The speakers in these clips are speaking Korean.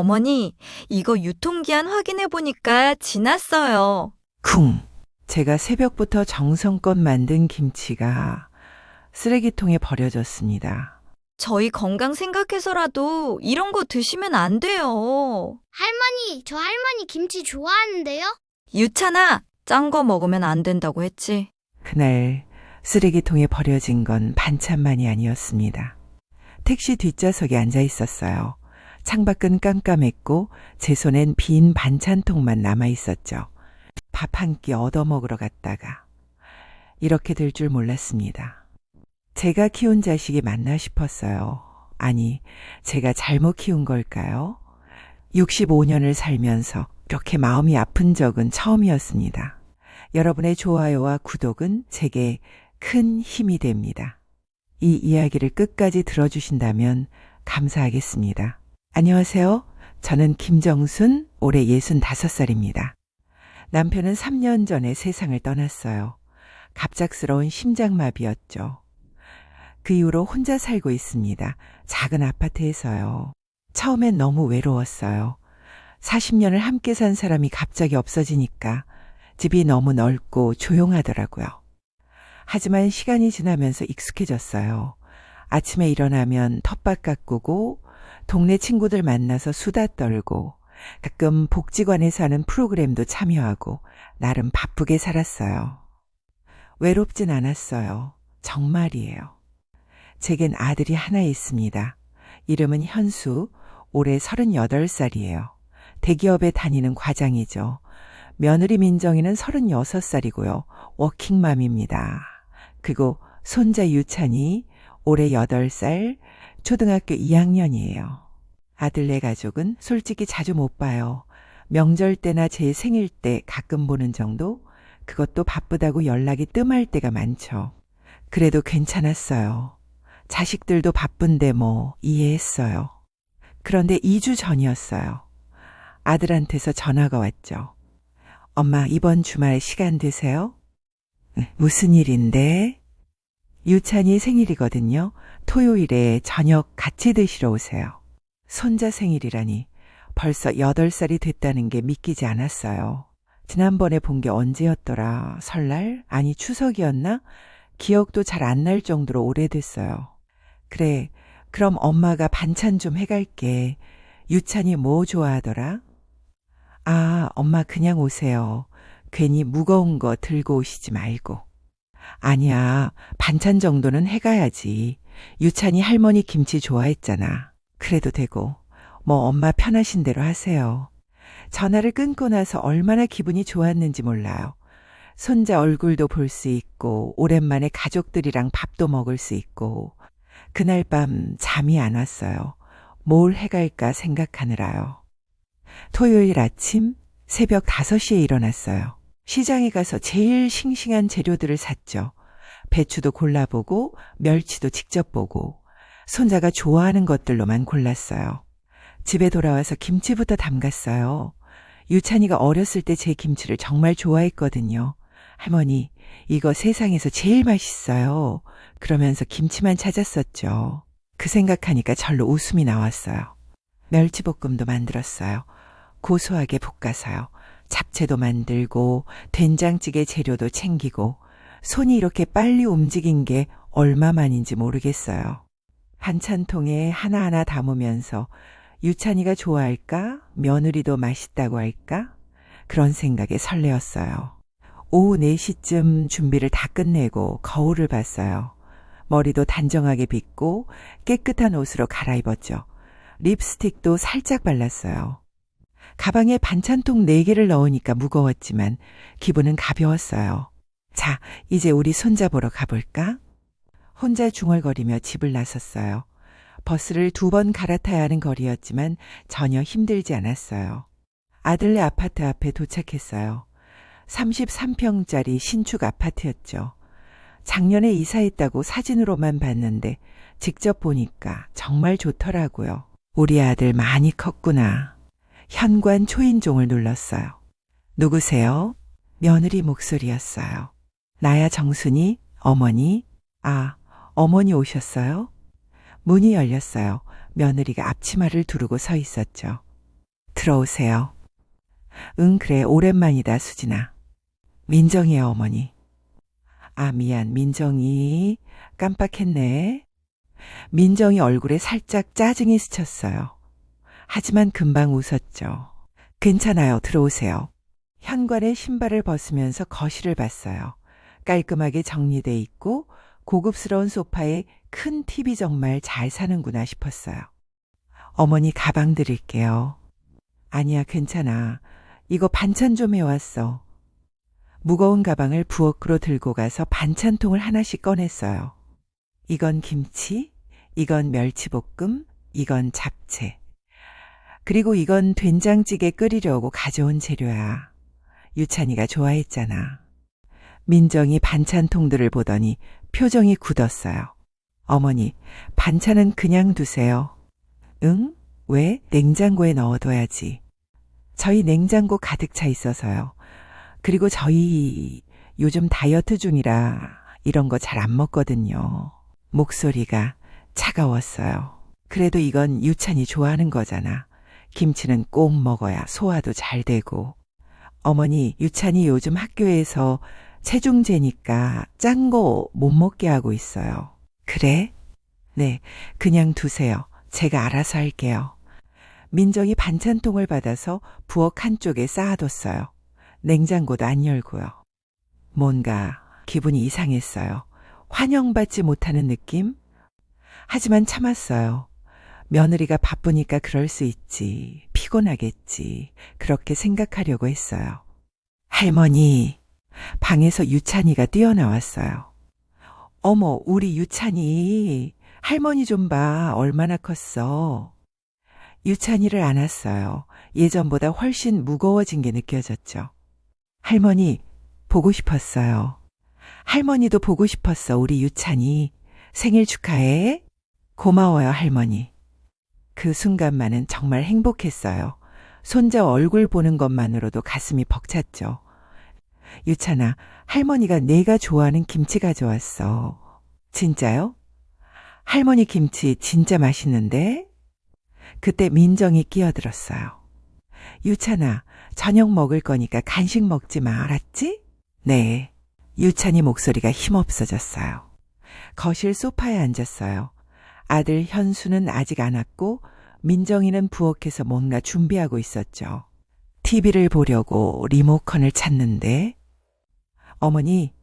어머니, 이거 유통기한 확인해보니까 지났어요. 쿵! 제가 새벽부터 정성껏 만든 김치가 쓰레기통에 버려졌습니다. 저희 건강 생각해서라도 이런 거 드시면 안 돼요. 할머니, 저 할머니 김치 좋아하는데요? 유찬아, 짠 거 먹으면 안 된다고 했지. 그날 쓰레기통에 버려진 건 반찬만이 아니었습니다. 택시 뒷좌석에 앉아 있었어요. 창밖은 깜깜했고 제 손엔 빈 반찬통만 남아 있었죠. 밥 한 끼 얻어먹으러 갔다가 이렇게 될 줄 몰랐습니다. 제가 키운 자식이 맞나 싶었어요. 아니, 제가 잘못 키운 걸까요? 65년을 살면서 이렇게 마음이 아픈 적은 처음이었습니다. 여러분의 좋아요와 구독은 제게 큰 힘이 됩니다. 이 이야기를 끝까지 들어주신다면 감사하겠습니다. 안녕하세요. 저는 김정순, 올해 65살입니다. 남편은 3년 전에 세상을 떠났어요. 갑작스러운 심장마비였죠. 그 이후로 혼자 살고 있습니다. 작은 아파트에서요. 처음엔 너무 외로웠어요. 40년을 함께 산 사람이 갑자기 없어지니까 집이 너무 넓고 조용하더라고요. 하지만 시간이 지나면서 익숙해졌어요. 아침에 일어나면 텃밭 가꾸고 동네 친구들 만나서 수다 떨고 가끔 복지관에서 하는 프로그램도 참여하고 나름 바쁘게 살았어요. 외롭진 않았어요. 정말이에요. 제겐 아들이 하나 있습니다. 이름은 현수, 올해 38살이에요. 대기업에 다니는 과장이죠. 며느리 민정이는 36살이고요. 워킹맘입니다. 그리고 손자 유찬이 올해 8살, 초등학교 2학년이에요. 아들네 가족은 솔직히 자주 못 봐요. 명절 때나 제 생일 때 가끔 보는 정도? 그것도 바쁘다고 연락이 뜸할 때가 많죠. 그래도 괜찮았어요. 자식들도 바쁜데 뭐 이해했어요. 그런데 2주 전이었어요. 아들한테서 전화가 왔죠. 엄마, 이번 주말에 시간 되세요? 무슨 일인데? 유찬이 생일이거든요. 토요일에 저녁 같이 드시러 오세요. 손자 생일이라니 벌써 8살이 됐다는 게 믿기지 않았어요. 지난번에 본 게 언제였더라? 설날? 아니 추석이었나? 기억도 잘 안 날 정도로 오래됐어요. 그래, 그럼 엄마가 반찬 좀 해갈게. 유찬이 뭐 좋아하더라? 아, 엄마 그냥 오세요. 괜히 무거운 거 들고 오시지 말고. 아니야, 반찬 정도는 해가야지. 유찬이 할머니 김치 좋아했잖아. 그래도 되고, 뭐 엄마 편하신 대로 하세요. 전화를 끊고 나서 얼마나 기분이 좋았는지 몰라요. 손자 얼굴도 볼 수 있고, 오랜만에 가족들이랑 밥도 먹을 수 있고, 그날 밤 잠이 안 왔어요. 뭘 해갈까 생각하느라요. 토요일 아침 새벽 5시에 일어났어요. 시장에 가서 제일 싱싱한 재료들을 샀죠. 배추도 골라보고 멸치도 직접 보고 손자가 좋아하는 것들로만 골랐어요. 집에 돌아와서 김치부터 담갔어요. 유찬이가 어렸을 때 제 김치를 정말 좋아했거든요. 할머니, 이거 세상에서 제일 맛있어요. 그러면서 김치만 찾았었죠. 그 생각하니까 절로 웃음이 나왔어요. 멸치볶음도 만들었어요. 고소하게 볶아서요. 잡채도 만들고 된장찌개 재료도 챙기고 손이 이렇게 빨리 움직인 게 얼마만인지 모르겠어요. 반찬통에 하나하나 담으면서 유찬이가 좋아할까? 며느리도 맛있다고 할까? 그런 생각에 설레었어요. 오후 4시쯤 준비를 다 끝내고 거울을 봤어요. 머리도 단정하게 빗고 깨끗한 옷으로 갈아입었죠. 립스틱도 살짝 발랐어요. 가방에 반찬통 4개를 넣으니까 무거웠지만 기분은 가벼웠어요. 자, 이제 우리 손자 보러 가볼까? 혼자 중얼거리며 집을 나섰어요. 버스를 2번 갈아타야 하는 거리였지만 전혀 힘들지 않았어요. 아들네 아파트 앞에 도착했어요. 33평짜리 신축 아파트였죠. 작년에 이사했다고 사진으로만 봤는데 직접 보니까 정말 좋더라고요. 우리 아들 많이 컸구나. 현관 초인종을 눌렀어요. 누구세요? 며느리 목소리였어요. 나야 정순이, 어머니. 아, 어머니 오셨어요? 문이 열렸어요. 며느리가 앞치마를 두르고 서 있었죠. 들어오세요. 응, 그래, 오랜만이다, 수진아. 민정이야, 어머니. 아, 미안, 민정이. 깜빡했네. 민정이 얼굴에 살짝 짜증이 스쳤어요. 하지만 금방 웃었죠. 괜찮아요, 들어오세요. 현관에 신발을 벗으면서 거실을 봤어요. 깔끔하게 정리돼 있고 고급스러운 소파에 큰 TV 정말 잘 사는구나 싶었어요. 어머니 가방 드릴게요. 아니야, 괜찮아. 이거 반찬 좀 해왔어. 무거운 가방을 부엌으로 들고 가서 반찬통을 하나씩 꺼냈어요. 이건 김치, 이건 멸치볶음, 이건 잡채. 그리고 이건 된장찌개 끓이려고 가져온 재료야. 유찬이가 좋아했잖아. 민정이 반찬통들을 보더니 표정이 굳었어요. 어머니, 반찬은 그냥 두세요. 응? 왜? 냉장고에 넣어둬야지. 저희 냉장고 가득 차 있어서요. 그리고 저희 요즘 다이어트 중이라 이런 거 잘 안 먹거든요. 목소리가 차가웠어요. 그래도 이건 유찬이 좋아하는 거잖아. 김치는 꼭 먹어야 소화도 잘 되고. 어머니, 유찬이 요즘 학교에서 체중제니까 짠 거 못 먹게 하고 있어요. 그래? 네, 그냥 두세요. 제가 알아서 할게요. 민정이 반찬통을 받아서 부엌 한쪽에 쌓아뒀어요. 냉장고도 안 열고요. 뭔가 기분이 이상했어요. 환영받지 못하는 느낌? 하지만 참았어요. 며느리가 바쁘니까 그럴 수 있지. 피곤하겠지. 그렇게 생각하려고 했어요. 할머니, 방에서 유찬이가 뛰어나왔어요. 어머, 우리 유찬이. 할머니 좀 봐. 얼마나 컸어. 유찬이를 안았어요. 예전보다 훨씬 무거워진 게 느껴졌죠. 할머니, 보고 싶었어요. 할머니도 보고 싶었어, 우리 유찬이. 생일 축하해. 고마워요, 할머니. 그 순간만은 정말 행복했어요. 손자 얼굴 보는 것만으로도 가슴이 벅찼죠. 유찬아, 할머니가 내가 좋아하는 김치 가져왔어. 진짜요? 할머니 김치 진짜 맛있는데? 그때 민정이 끼어들었어요. 유찬아, 저녁 먹을 거니까 간식 먹지 마, 알았지? 네. 유찬이 목소리가 힘없어졌어요. 거실 소파에 앉았어요. 아들 현수는 아직 안 왔고 민정이는 부엌에서 뭔가 준비하고 있었죠. TV를 보려고 리모컨을 찾는데 어머니,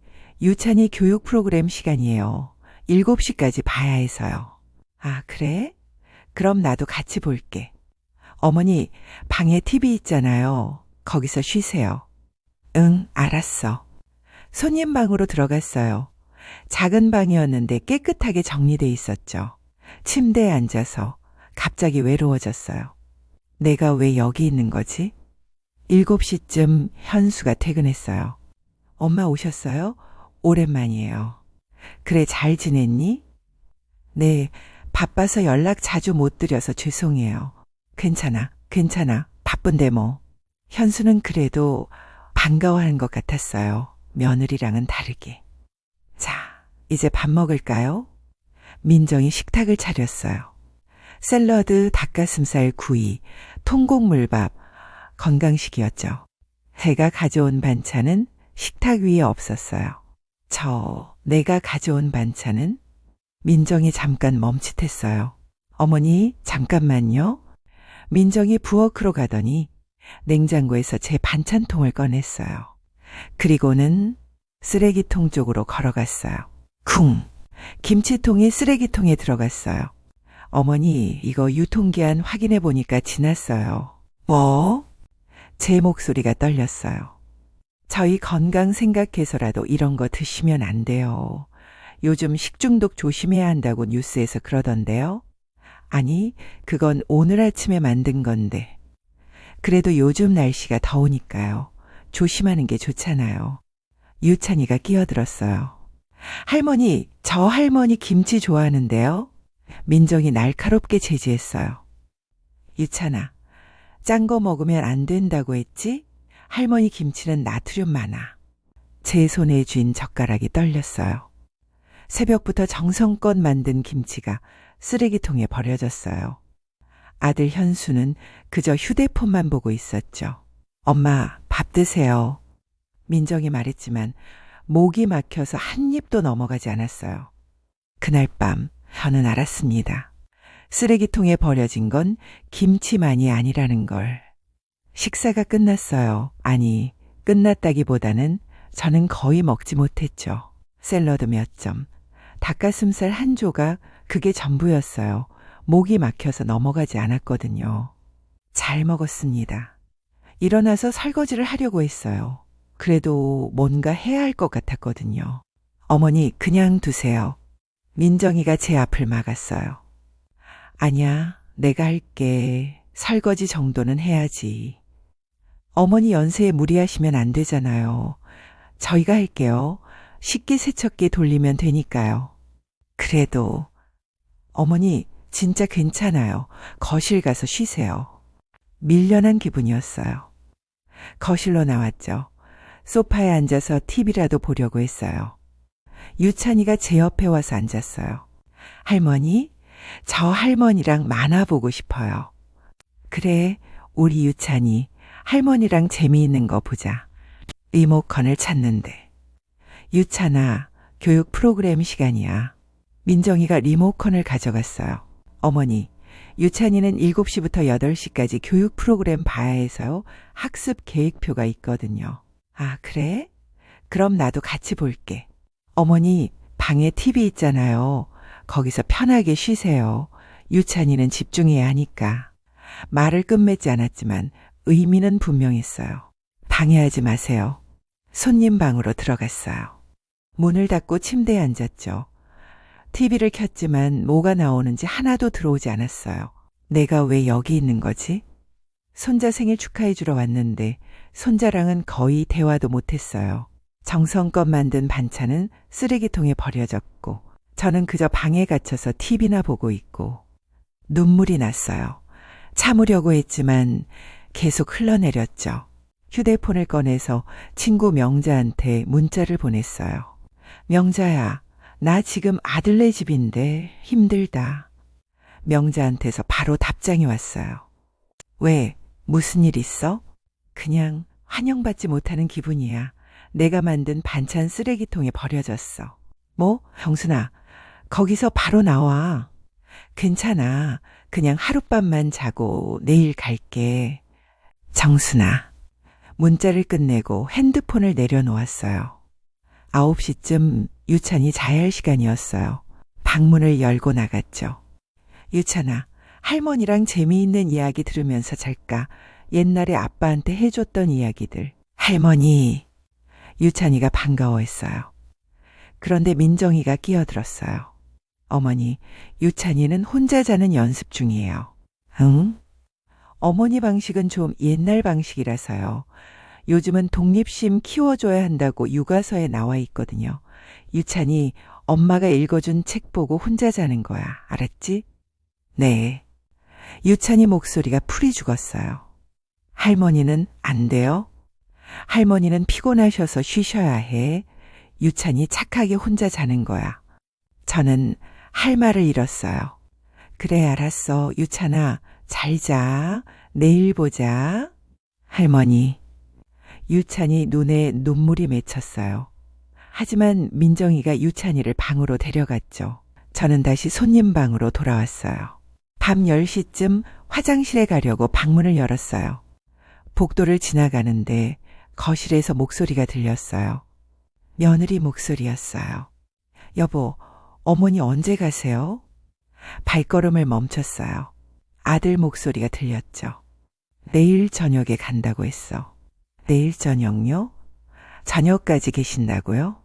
유찬이 교육 프로그램 시간이에요. 7시까지 봐야 해서요. 아, 그래? 그럼 나도 같이 볼게. 어머니, 방에 TV 있잖아요. 거기서 쉬세요. 응, 알았어. 손님 방으로 들어갔어요. 작은 방이었는데 깨끗하게 정리돼 있었죠. 침대에 앉아서 갑자기 외로워졌어요. 내가 왜 여기 있는 거지? 7시쯤 현수가 퇴근했어요. 엄마 오셨어요? 오랜만이에요. 그래, 잘 지냈니? 네, 바빠서 연락 자주 못 드려서 죄송해요. 괜찮아. 바쁜데 뭐. 현수는 그래도 반가워하는 것 같았어요. 며느리랑은 다르게. 자, 이제 밥 먹을까요? 민정이 식탁을 차렸어요. 샐러드, 닭가슴살 구이, 통곡물밥, 건강식이었죠. 제가 가져온 반찬은 식탁 위에 없었어요. 내가 가져온 반찬은? 민정이 잠깐 멈칫했어요. 어머니, 잠깐만요. 민정이 부엌으로 가더니 냉장고에서 제 반찬통을 꺼냈어요. 그리고는 쓰레기통 쪽으로 걸어갔어요. 쿵! 김치통이 쓰레기통에 들어갔어요. 어머니, 이거 유통기한 확인해 보니까 지났어요. 뭐? 제 목소리가 떨렸어요. 저희 건강 생각해서라도 이런 거 드시면 안 돼요. 요즘 식중독 조심해야 한다고 뉴스에서 그러던데요. 아니, 그건 오늘 아침에 만든 건데. 그래도 요즘 날씨가 더우니까요. 조심하는 게 좋잖아요. 유찬이가 끼어들었어요. 할머니, 저 할머니 김치 좋아하는데요. 민정이 날카롭게 제지했어요. 유찬아, 짠 거 먹으면 안 된다고 했지? 할머니 김치는 나트륨 많아. 제 손에 쥔 젓가락이 떨렸어요. 새벽부터 정성껏 만든 김치가 쓰레기통에 버려졌어요. 아들 현수는 그저 휴대폰만 보고 있었죠. 엄마, 밥 드세요. 민정이 말했지만 목이 막혀서 한 입도 넘어가지 않았어요. 그날 밤 저는 알았습니다. 쓰레기통에 버려진 건 김치만이 아니라는 걸. 식사가 끝났어요. 아니, 끝났다기보다는 저는 거의 먹지 못했죠. 샐러드 몇 점, 닭가슴살 한 조각, 그게 전부였어요. 목이 막혀서 넘어가지 않았거든요. 잘 먹었습니다. 일어나서 설거지를 하려고 했어요. 그래도 뭔가 해야 할 것 같았거든요. 어머니, 그냥 두세요. 민정이가 제 앞을 막았어요. 아니야, 내가 할게. 설거지 정도는 해야지. 어머니 연세에 무리하시면 안 되잖아요. 저희가 할게요. 식기세척기 돌리면 되니까요. 그래도 어머니 진짜 괜찮아요. 거실 가서 쉬세요. 밀려난 기분이었어요. 거실로 나왔죠. 소파에 앉아서 TV라도 보려고 했어요. 유찬이가 제 옆에 와서 앉았어요. 할머니, 저 할머니랑 만화 보고 싶어요. 그래, 우리 유찬이 할머니랑 재미있는 거 보자. 리모컨을 찾는데. 유찬아, 교육 프로그램 시간이야. 민정이가 리모컨을 가져갔어요. 어머니, 유찬이는 7시부터 8시까지 교육 프로그램 봐야 해서요. 학습 계획표가 있거든요. 아, 그래? 그럼 나도 같이 볼게. 어머니, 방에 TV 있잖아요. 거기서 편하게 쉬세요. 유찬이는 집중해야 하니까. 말을 끝맺지 않았지만 의미는 분명했어요. 방해하지 마세요. 손님 방으로 들어갔어요. 문을 닫고 침대에 앉았죠. TV를 켰지만 뭐가 나오는지 하나도 들어오지 않았어요. 내가 왜 여기 있는 거지? 손자 생일 축하해 주러 왔는데 손자랑은 거의 대화도 못했어요. 정성껏 만든 반찬은 쓰레기통에 버려졌고 저는 그저 방에 갇혀서 TV나 보고 있고 눈물이 났어요. 참으려고 했지만 계속 흘러내렸죠. 휴대폰을 꺼내서 친구 명자한테 문자를 보냈어요. 명자야, 나 지금 아들네 집인데 힘들다. 명자한테서 바로 답장이 왔어요. 왜? 무슨 일 있어? 그냥 환영받지 못하는 기분이야. 내가 만든 반찬 쓰레기통에 버려졌어. 뭐? 형순아, 거기서 바로 나와. 괜찮아. 그냥 하룻밤만 자고 내일 갈게. 정순아. 문자를 끝내고 핸드폰을 내려놓았어요. 9시쯤 유찬이 자야 할 시간이었어요. 방문을 열고 나갔죠. 유찬아, 할머니랑 재미있는 이야기 들으면서 잘까? 옛날에 아빠한테 해줬던 이야기들. 할머니. 유찬이가 반가워했어요. 그런데 민정이가 끼어들었어요. 어머니, 유찬이는 혼자 자는 연습 중이에요. 응? 어머니 방식은 좀 옛날 방식이라서요. 요즘은 독립심 키워줘야 한다고 육아서에 나와 있거든요. 유찬이 엄마가 읽어준 책 보고 혼자 자는 거야. 알았지? 네. 유찬이 목소리가 풀이 죽었어요. 할머니는 안 돼요? 할머니는 피곤하셔서 쉬셔야 해. 유찬이 착하게 혼자 자는 거야. 저는 할 말을 잃었어요. 그래, 알았어. 유찬아, 잘 자. 내일 보자. 할머니. 유찬이 눈에 눈물이 맺혔어요. 하지만 민정이가 유찬이를 방으로 데려갔죠. 저는 다시 손님 방으로 돌아왔어요. 밤 10시쯤 화장실에 가려고 방문을 열었어요. 복도를 지나가는데 거실에서 목소리가 들렸어요. 며느리 목소리였어요. 여보, 어머니 언제 가세요? 발걸음을 멈췄어요. 아들 목소리가 들렸죠. 내일 저녁에 간다고 했어. 내일 저녁요? 저녁까지 계신다고요?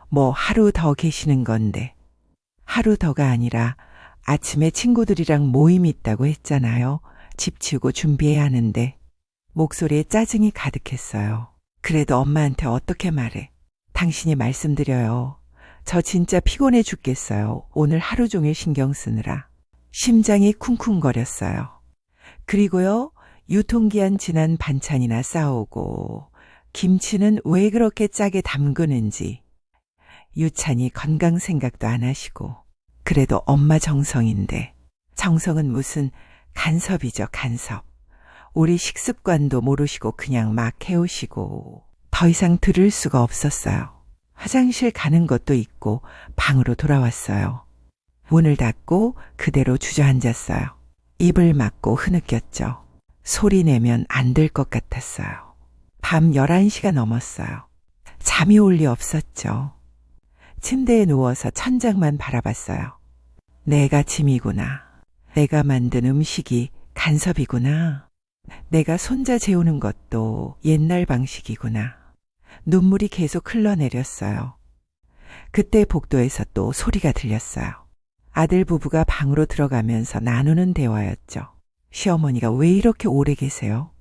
뭐 하루 더 계시는 건데. 하루 더가 아니라 아침에 친구들이랑 모임 있다고 했잖아요. 집 치우고 준비해야 하는데. 목소리에 짜증이 가득했어요. 그래도 엄마한테 어떻게 말해? 당신이 말씀드려요. 저 진짜 피곤해 죽겠어요. 오늘 하루 종일 신경 쓰느라. 심장이 쿵쿵거렸어요. 그리고요, 유통기한 지난 반찬이나 싸오고 김치는 왜 그렇게 짜게 담그는지. 유찬이 건강 생각도 안 하시고. 그래도 엄마 정성인데. 정성은 무슨 간섭이죠, 간섭. 우리 식습관도 모르시고 그냥 막 해오시고 더 이상 들을 수가 없었어요. 화장실 가는 것도 있고 방으로 돌아왔어요. 문을 닫고 그대로 주저앉았어요. 입을 막고 흐느꼈죠. 소리 내면 안 될 것 같았어요. 밤 11시가 넘었어요. 잠이 올 리 없었죠. 침대에 누워서 천장만 바라봤어요. 내가 짐이구나. 내가 만든 음식이 간섭이구나. 내가 손자 재우는 것도 옛날 방식이구나. 눈물이 계속 흘러내렸어요. 그때 복도에서 또 소리가 들렸어요. 아들 부부가 방으로 들어가면서 나누는 대화였죠. 시어머니가 왜 이렇게 오래 계세요?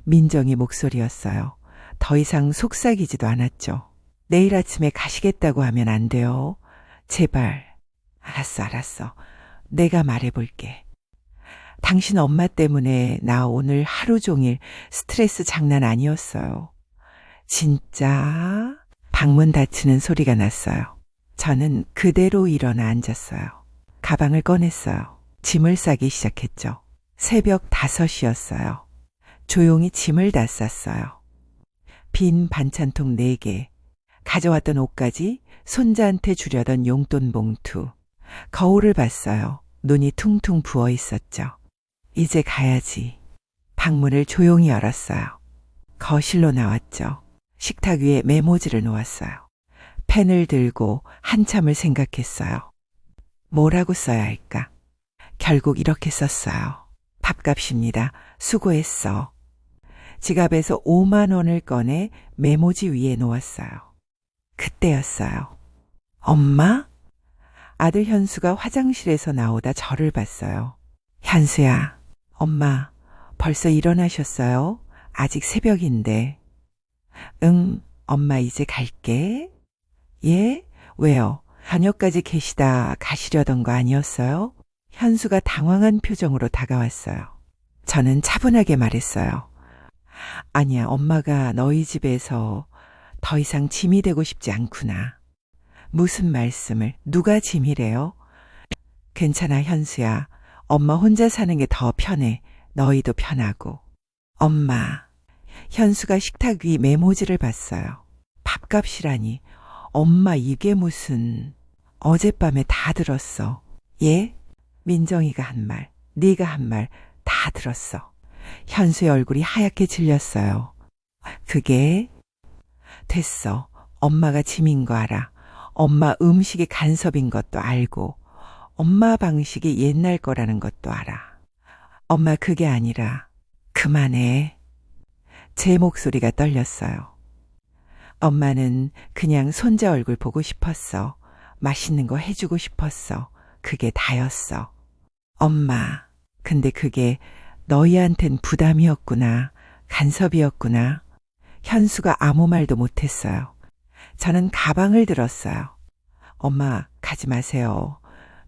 민정이 목소리였어요. 더 이상 속삭이지도 않았죠. 내일 아침에 가시겠다고 하면 안 돼요. 제발. 알았어. 내가 말해볼게. 당신 엄마 때문에 나 오늘 하루 종일 스트레스 장난 아니었어요. 진짜? 방문 닫히는 소리가 났어요. 저는 그대로 일어나 앉았어요. 가방을 꺼냈어요. 짐을 싸기 시작했죠. 새벽 5시였어요. 조용히 짐을 다 쌌어요. 빈 반찬통 4개, 가져왔던 옷까지, 손자한테 주려던 용돈 봉투. 거울을 봤어요. 눈이 퉁퉁 부어 있었죠. 이제 가야지. 방문을 조용히 열었어요. 거실로 나왔죠. 식탁 위에 메모지를 놓았어요. 펜을 들고 한참을 생각했어요. 뭐라고 써야 할까? 결국 이렇게 썼어요. 밥값입니다. 수고했어. 지갑에서 5만 원을 꺼내 메모지 위에 놓았어요. 그때였어요. 엄마? 아들 현수가 화장실에서 나오다 저를 봤어요. 현수야, 엄마 벌써 일어나셨어요? 아직 새벽인데. 응, 엄마 이제 갈게. 예? 왜요? 저녁까지 계시다 가시려던 거 아니었어요? 현수가 당황한 표정으로 다가왔어요. 저는 차분하게 말했어요. 아니야, 엄마가 너희 집에서 더 이상 짐이 되고 싶지 않구나. 무슨 말씀을? 누가 짐이래요? 괜찮아, 현수야. 엄마 혼자 사는 게 더 편해. 너희도 편하고. 엄마. 현수가 식탁 위 메모지를 봤어요. 밥값이라니. 엄마 이게 무슨. 어젯밤에 다 들었어. 예? 민정이가 한 말, 네가 한 말 다 들었어. 현수의 얼굴이 하얗게 질렸어요. 그게? 됐어. 엄마가 짐인 거 알아. 엄마 음식이 간섭인 것도 알고 엄마 방식이 옛날 거라는 것도 알아. 엄마 그게 아니라 그만해. 제 목소리가 떨렸어요. 엄마는 그냥 손자 얼굴 보고 싶었어. 맛있는 거 해주고 싶었어. 그게 다였어. 엄마, 근데 그게 너희한텐 부담이었구나. 간섭이었구나. 현수가 아무 말도 못했어요. 저는 가방을 들었어요. 엄마, 가지 마세요.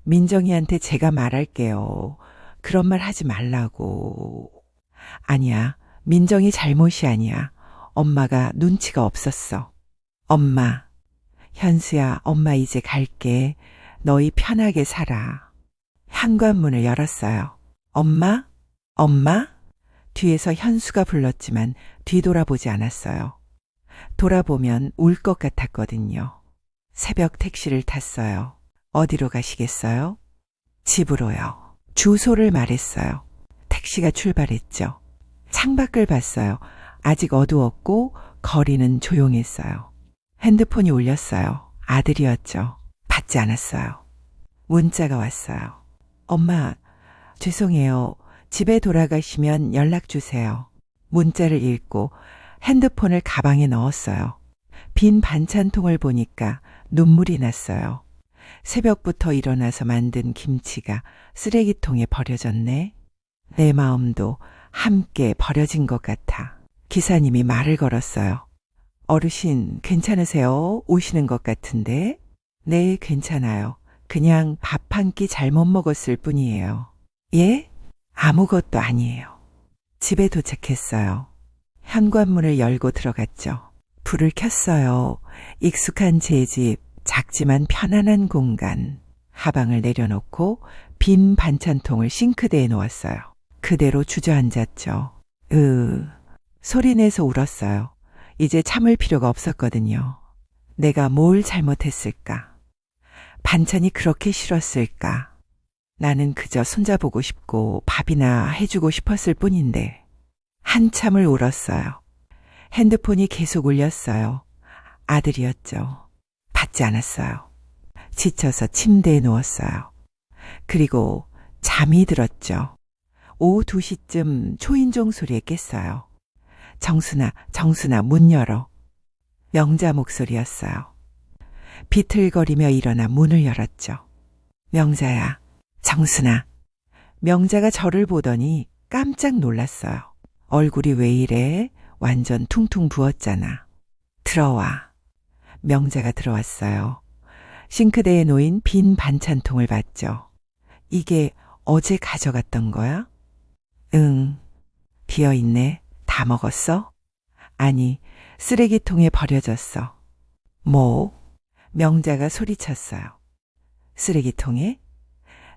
민정이한테 제가 말할게요. 그런 말 하지 말라고. 아니야, 민정이 잘못이 아니야. 엄마가 눈치가 없었어. 엄마, 현수야, 엄마 이제 갈게. 너희 편하게 살아. 현관문을 열었어요. 엄마? 엄마? 뒤에서 현수가 불렀지만 뒤돌아보지 않았어요. 돌아보면 울 것 같았거든요. 새벽 택시를 탔어요. 어디로 가시겠어요? 집으로요. 주소를 말했어요. 택시가 출발했죠. 창밖을 봤어요. 아직 어두웠고 거리는 조용했어요. 핸드폰이 울렸어요. 아들이었죠. 받지 않았어요. 문자가 왔어요. 엄마, 죄송해요. 집에 돌아가시면 연락 주세요. 문자를 읽고 핸드폰을 가방에 넣었어요. 빈 반찬통을 보니까 눈물이 났어요. 새벽부터 일어나서 만든 김치가 쓰레기통에 버려졌네. 내 마음도 함께 버려진 것 같아. 기사님이 말을 걸었어요. 어르신, 괜찮으세요? 오시는 것 같은데? 네, 괜찮아요. 그냥 밥 한 끼 잘못 먹었을 뿐이에요. 예? 아무것도 아니에요. 집에 도착했어요. 현관문을 열고 들어갔죠. 불을 켰어요. 익숙한 제 집, 작지만 편안한 공간. 하방을 내려놓고 빈 반찬통을 싱크대에 놓았어요. 그대로 주저앉았죠. 소리내서 울었어요. 이제 참을 필요가 없었거든요. 내가 뭘 잘못했을까? 반찬이 그렇게 싫었을까? 나는 그저 손자보고 싶고 밥이나 해주고 싶었을 뿐인데 한참을 울었어요. 핸드폰이 계속 울렸어요. 아들이었죠. 받지 않았어요. 지쳐서 침대에 누웠어요. 그리고 잠이 들었죠. 오후 2시쯤 초인종 소리에 깼어요. 정순아, 문 열어. 명자 목소리였어요. 비틀거리며 일어나 문을 열었죠. 명자야, 정순아. 명자가 저를 보더니 깜짝 놀랐어요. 얼굴이 왜 이래? 완전 퉁퉁 부었잖아. 들어와. 명자가 들어왔어요. 싱크대에 놓인 빈 반찬통을 봤죠. 이게 어제 가져갔던 거야? 응. 비어있네. 다 먹었어? 아니, 쓰레기통에 버려졌어. 뭐? 명자가 소리쳤어요. 쓰레기통에?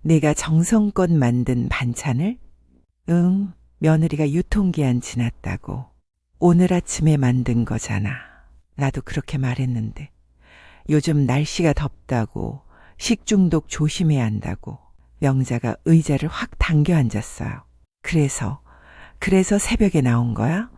내가 정성껏 만든 반찬을? 응, 며느리가 유통기한 지났다고. 오늘 아침에 만든 거잖아. 나도 그렇게 말했는데. 요즘 날씨가 덥다고, 식중독 조심해야 한다고. 명자가 의자를 확 당겨 앉았어요. 그래서 새벽에 나온 거야?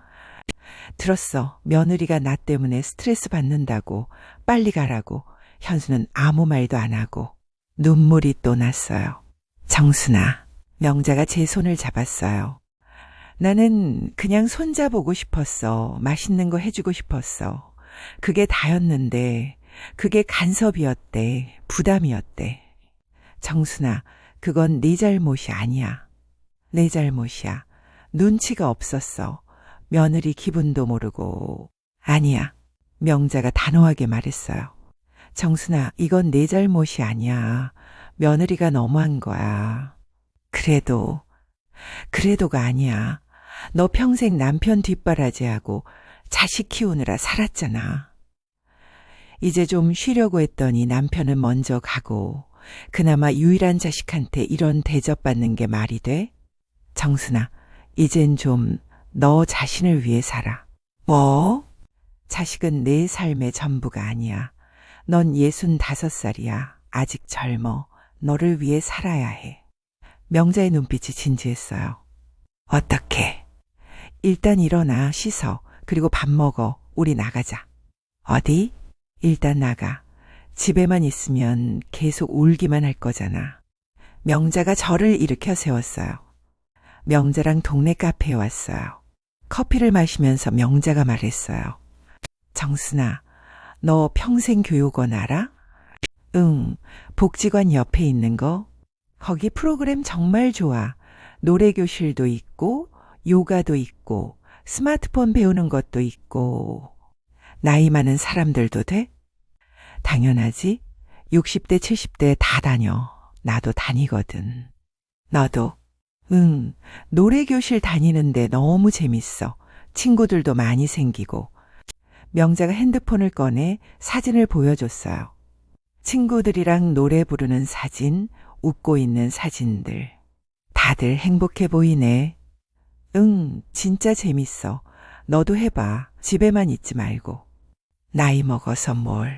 들었어. 며느리가 나 때문에 스트레스 받는다고, 빨리 가라고. 현수는 아무 말도 안 하고. 눈물이 또 났어요. 정순아, 명자가 제 손을 잡았어요. 나는 그냥 손자 보고 싶었어. 맛있는 거 해주고 싶었어. 그게 다였는데, 그게 간섭이었대. 부담이었대. 정순아, 그건 네 잘못이 아니야. 내 잘못이야. 눈치가 없었어. 며느리 기분도 모르고. 아니야. 명자가 단호하게 말했어요. 정순아, 이건 내 잘못이 아니야. 며느리가 너무한 거야. 그래도가 아니야. 너 평생 남편 뒷바라지하고 자식 키우느라 살았잖아. 이제 좀 쉬려고 했더니 남편은 먼저 가고 그나마 유일한 자식한테 이런 대접받는 게 말이 돼? 정순아, 이젠 좀 너 자신을 위해 살아. 뭐? 자식은 내 삶의 전부가 아니야. 넌 65살이야. 아직 젊어. 너를 위해 살아야 해. 명자의 눈빛이 진지했어요. 어떻게? 일단 일어나, 씻어. 그리고 밥 먹어. 우리 나가자. 어디? 일단 나가. 집에만 있으면 계속 울기만 할 거잖아. 명자가 저를 일으켜 세웠어요. 명자랑 동네 카페에 왔어요. 커피를 마시면서 명자가 말했어요. 정순아, 너 평생 교육원 알아? 응, 복지관 옆에 있는 거. 거기 프로그램 정말 좋아. 노래교실도 있고, 요가도 있고, 스마트폰 배우는 것도 있고. 나이 많은 사람들도 돼? 당연하지. 60대, 70대 다 다녀. 나도 다니거든. 너도? 응, 노래교실 다니는데 너무 재밌어. 친구들도 많이 생기고. 명자가 핸드폰을 꺼내 사진을 보여줬어요. 친구들이랑 노래 부르는 사진, 웃고 있는 사진들. 다들 행복해 보이네. 응, 진짜 재밌어. 너도 해봐. 집에만 있지 말고. 나이 먹어서 뭘.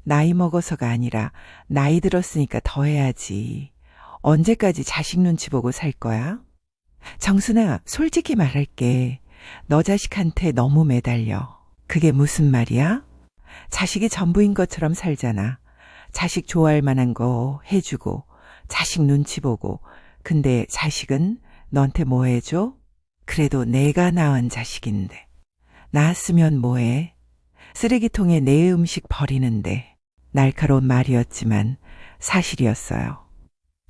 나이 먹어서가 아니라 나이 들었으니까 더 해야지. 언제까지 자식 눈치 보고 살 거야? 정순아, 솔직히 말할게. 너 자식한테 너무 매달려. 그게 무슨 말이야? 자식이 전부인 것처럼 살잖아. 자식 좋아할 만한 거 해주고, 자식 눈치 보고. 근데 자식은 너한테 뭐 해줘? 그래도 내가 낳은 자식인데. 낳았으면 뭐해? 쓰레기통에 내 음식 버리는데. 날카로운 말이었지만 사실이었어요.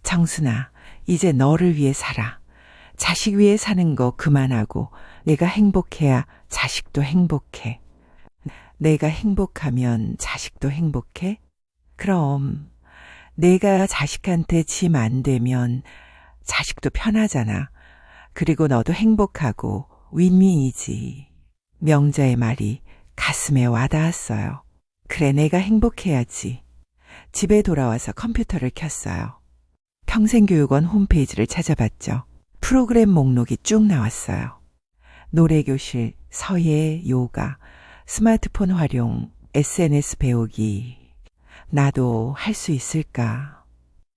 정순아, 이제 너를 위해 살아. 자식 위해 사는 거 그만하고 내가 행복해야 자식도 행복해. 내가 행복하면 자식도 행복해? 그럼 내가 자식한테 짐 안 되면 자식도 편하잖아. 그리고 너도 행복하고 윈윈이지. 명자의 말이 가슴에 와닿았어요. 그래, 내가 행복해야지. 집에 돌아와서 컴퓨터를 켰어요. 평생교육원 홈페이지를 찾아봤죠. 프로그램 목록이 쭉 나왔어요. 노래교실, 서예, 요가, 스마트폰 활용, SNS 배우기. 나도 할 수 있을까?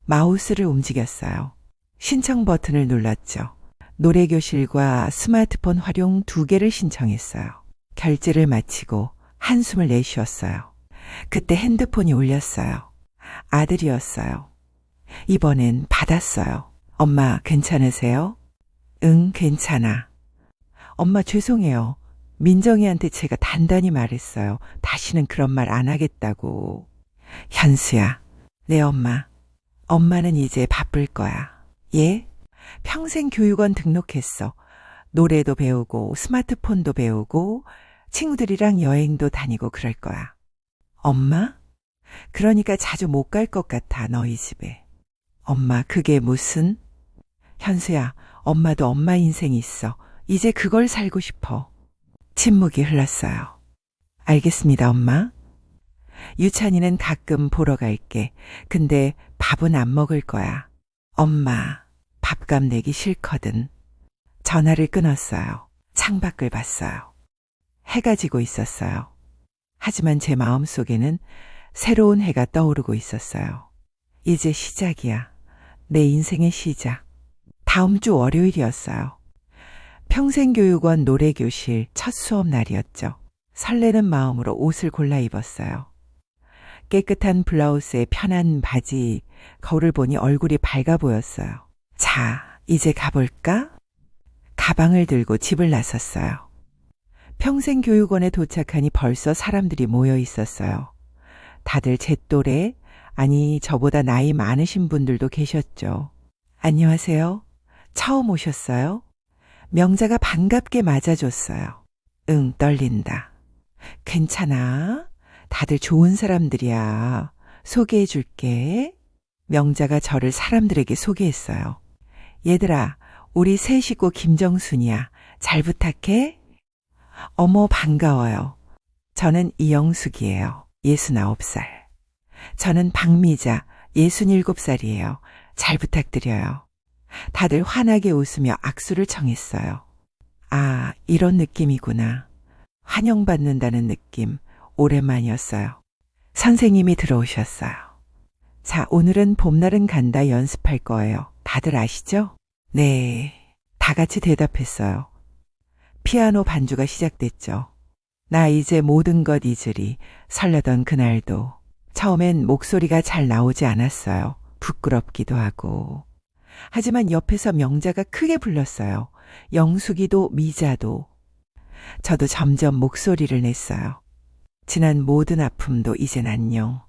마우스를 움직였어요. 신청 버튼을 눌렀죠. 노래교실과 스마트폰 활용 2개를 신청했어요. 결제를 마치고 한숨을 내쉬었어요. 그때 핸드폰이 울렸어요. 아들이었어요. 이번엔 받았어요. 엄마 괜찮으세요? 응, 괜찮아. 엄마 죄송해요. 민정이한테 제가 단단히 말했어요. 다시는 그런 말 안 하겠다고. 현수야, 네 엄마. 엄마는 이제 바쁠 거야. 예? 평생교육원 등록했어. 노래도 배우고 스마트폰도 배우고 친구들이랑 여행도 다니고 그럴 거야. 엄마? 그러니까 자주 못 갈 것 같아, 너희 집에. 엄마, 그게 무슨? 현수야, 엄마도 엄마 인생이 있어. 이제 그걸 살고 싶어. 침묵이 흘렀어요. 알겠습니다, 엄마. 유찬이는 가끔 보러 갈게. 근데 밥은 안 먹을 거야. 엄마, 밥값 내기 싫거든. 전화를 끊었어요. 창밖을 봤어요. 해가 지고 있었어요. 하지만 제 마음속에는 새로운 해가 떠오르고 있었어요. 이제 시작이야. 내 인생의 시작. 다음 주 월요일이었어요. 평생교육원 노래교실 첫 수업 날이었죠. 설레는 마음으로 옷을 골라 입었어요. 깨끗한 블라우스에 편한 바지, 거울을 보니 얼굴이 밝아 보였어요. 자, 이제 가볼까? 가방을 들고 집을 나섰어요. 평생교육원에 도착하니 벌써 사람들이 모여 있었어요. 다들 제 또래, 아니 저보다 나이 많으신 분들도 계셨죠. 안녕하세요. 처음 오셨어요? 명자가 반갑게 맞아줬어요. 응, 떨린다. 괜찮아. 다들 좋은 사람들이야. 소개해 줄게. 명자가 저를 사람들에게 소개했어요. 얘들아, 우리 새 식구 김정순이야. 잘 부탁해. 어머, 반가워요. 저는 이영숙이에요. 69살. 저는 박미자, 67살이에요. 잘 부탁드려요. 다들 환하게 웃으며 악수를 청했어요. 아, 이런 느낌이구나. 환영받는다는 느낌. 오랜만이었어요. 선생님이 들어오셨어요. 자, 오늘은 봄날은 간다 연습할 거예요. 다들 아시죠? 네. 다 같이 대답했어요. 피아노 반주가 시작됐죠. 나 이제 모든 것 잊으리. 설레던 그날도. 처음엔 목소리가 잘 나오지 않았어요. 부끄럽기도 하고. 하지만 옆에서 명자가 크게 불렀어요. 영숙이도 미자도. 저도 점점 목소리를 냈어요. 지난 모든 아픔도 이젠 안녕.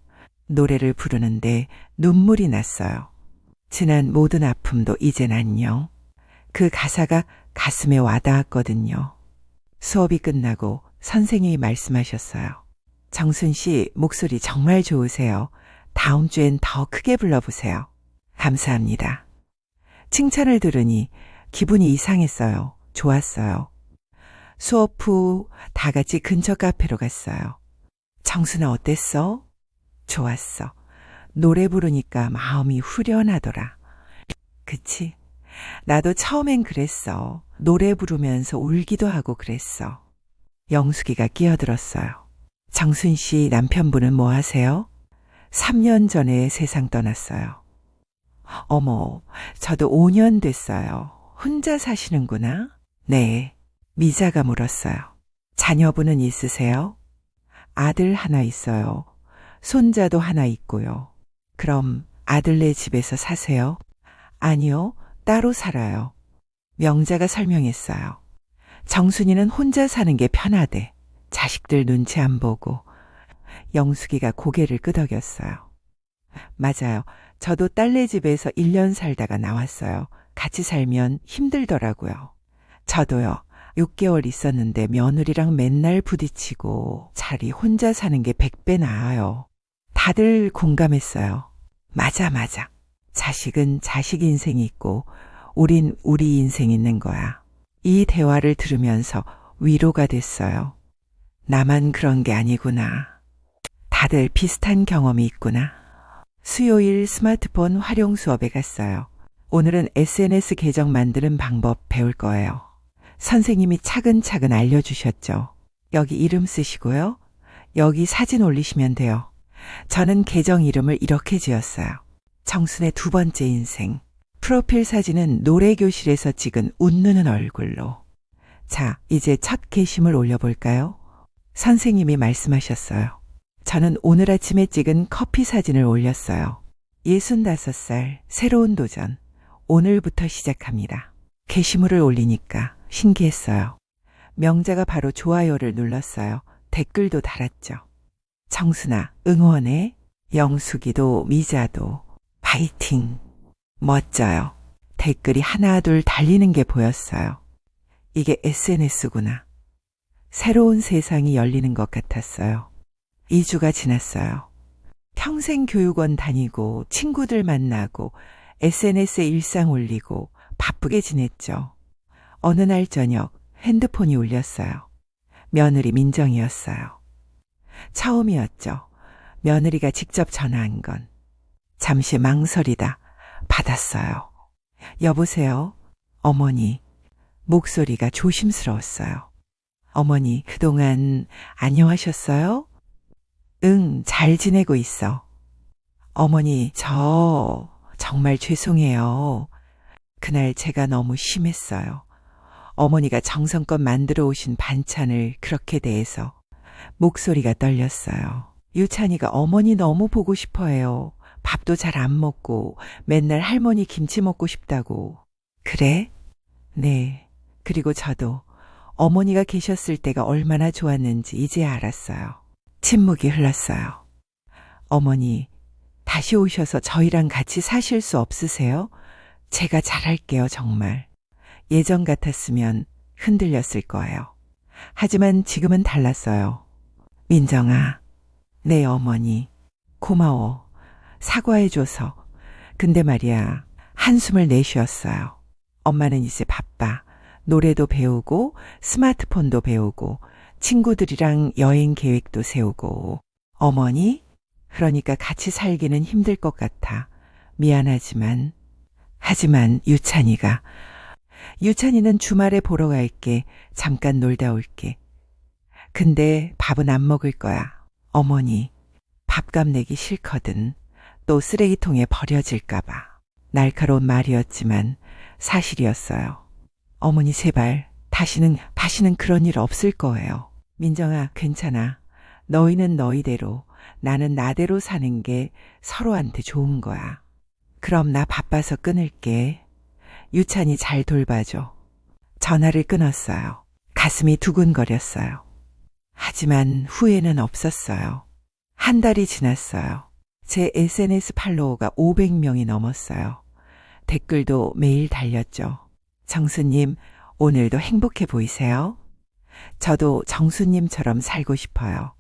노래를 부르는데 눈물이 났어요. 지난 모든 아픔도 이젠 안녕. 그 가사가 가슴에 와닿았거든요. 수업이 끝나고 선생님이 말씀하셨어요. 정순 씨 목소리 정말 좋으세요. 다음 주엔 더 크게 불러보세요. 감사합니다. 칭찬을 들으니 기분이 이상했어요. 좋았어요. 수업 후 다 같이 근처 카페로 갔어요. 정순아 어땠어? 좋았어. 노래 부르니까 마음이 후련하더라. 그치? 나도 처음엔 그랬어. 노래 부르면서 울기도 하고 그랬어. 영숙이가 끼어들었어요. 정순 씨 남편분은 뭐 하세요? 3년 전에 세상 떠났어요. 어머, 저도 5년 됐어요. 혼자 사시는구나? 네. 미자가 물었어요. 자녀분은 있으세요? 아들 하나 있어요. 손자도 하나 있고요. 그럼 아들네 집에서 사세요? 아니요, 따로 살아요. 명자가 설명했어요. 정순이는 혼자 사는 게 편하대. 자식들 눈치 안 보고. 영숙이가 고개를 끄덕였어요. 맞아요. 저도 딸네 집에서 1년 살다가 나왔어요. 같이 살면 힘들더라고요. 저도요. 6개월 있었는데 며느리랑 맨날 부딪히고 차라리 혼자 사는 게 100배 나아요. 다들 공감했어요. 맞아. 자식은 자식 인생이 있고 우린 우리 인생 있는 거야. 이 대화를 들으면서 위로가 됐어요. 나만 그런 게 아니구나. 다들 비슷한 경험이 있구나. 수요일 스마트폰 활용 수업에 갔어요. 오늘은 SNS 계정 만드는 방법 배울 거예요. 선생님이 차근차근 알려주셨죠. 여기 이름 쓰시고요. 여기 사진 올리시면 돼요. 저는 계정 이름을 이렇게 지었어요. 정순의 두 번째 인생. 프로필 사진은 노래교실에서 찍은 웃는 얼굴로. 자, 이제 첫 게시물 올려볼까요? 선생님이 말씀하셨어요. 저는 오늘 아침에 찍은 커피 사진을 올렸어요. 65살 새로운 도전. 오늘부터 시작합니다. 게시물을 올리니까 신기했어요. 명자가 바로 좋아요를 눌렀어요. 댓글도 달았죠. 정순아, 응원해. 영숙이도 미자도 파이팅. 멋져요. 댓글이 하나 둘 달리는 게 보였어요. 이게 SNS구나. 새로운 세상이 열리는 것 같았어요. 2주가 지났어요. 평생 교육원 다니고 친구들 만나고 SNS에 일상 올리고 바쁘게 지냈죠. 어느 날 저녁 핸드폰이 울렸어요. 며느리 민정이었어요. 처음이었죠. 며느리가 직접 전화한 건. 잠시 망설이다 받았어요. 여보세요? 어머니. 목소리가 조심스러웠어요. 어머니, 그동안 안녕하셨어요? 응, 잘 지내고 있어. 어머니, 저 정말 죄송해요. 그날 제가 너무 심했어요. 어머니가 정성껏 만들어 오신 반찬을 그렇게 대해서 목소리가 떨렸어요. 유찬이가 어머니 너무 보고 싶어해요. 밥도 잘 안 먹고 맨날 할머니 김치 먹고 싶다고. 그래? 네. 그리고 저도 어머니가 계셨을 때가 얼마나 좋았는지 이제 알았어요. 침묵이 흘렀어요. 어머니, 다시 오셔서 저희랑 같이 사실 수 없으세요? 제가 잘할게요, 정말. 예전 같았으면 흔들렸을 거예요. 하지만 지금은 달랐어요. 민정아, 내 어머니, 고마워. 사과해줘서. 근데 말이야, 한숨을 내쉬었어요. 엄마는 이제 바빠. 노래도 배우고 스마트폰도 배우고 친구들이랑 여행 계획도 세우고. 어머니? 그러니까 같이 살기는 힘들 것 같아. 미안하지만. 하지만 유찬이는 주말에 보러 갈게. 잠깐 놀다 올게. 근데 밥은 안 먹을 거야. 어머니, 밥값 내기 싫거든. 또 쓰레기통에 버려질까 봐. 날카로운 말이었지만 사실이었어요. 어머니 제발 다시는 그런 일 없을 거예요. 민정아, 괜찮아. 너희는 너희대로, 나는 나대로 사는 게 서로한테 좋은 거야. 그럼 나 바빠서 끊을게. 유찬이 잘 돌봐줘. 전화를 끊었어요. 가슴이 두근거렸어요. 하지만 후회는 없었어요. 한 달이 지났어요. 제 SNS 팔로워가 500명이 넘었어요. 댓글도 매일 달렸죠. 정수님, 오늘도 행복해 보이세요? 저도 정수님처럼 살고 싶어요.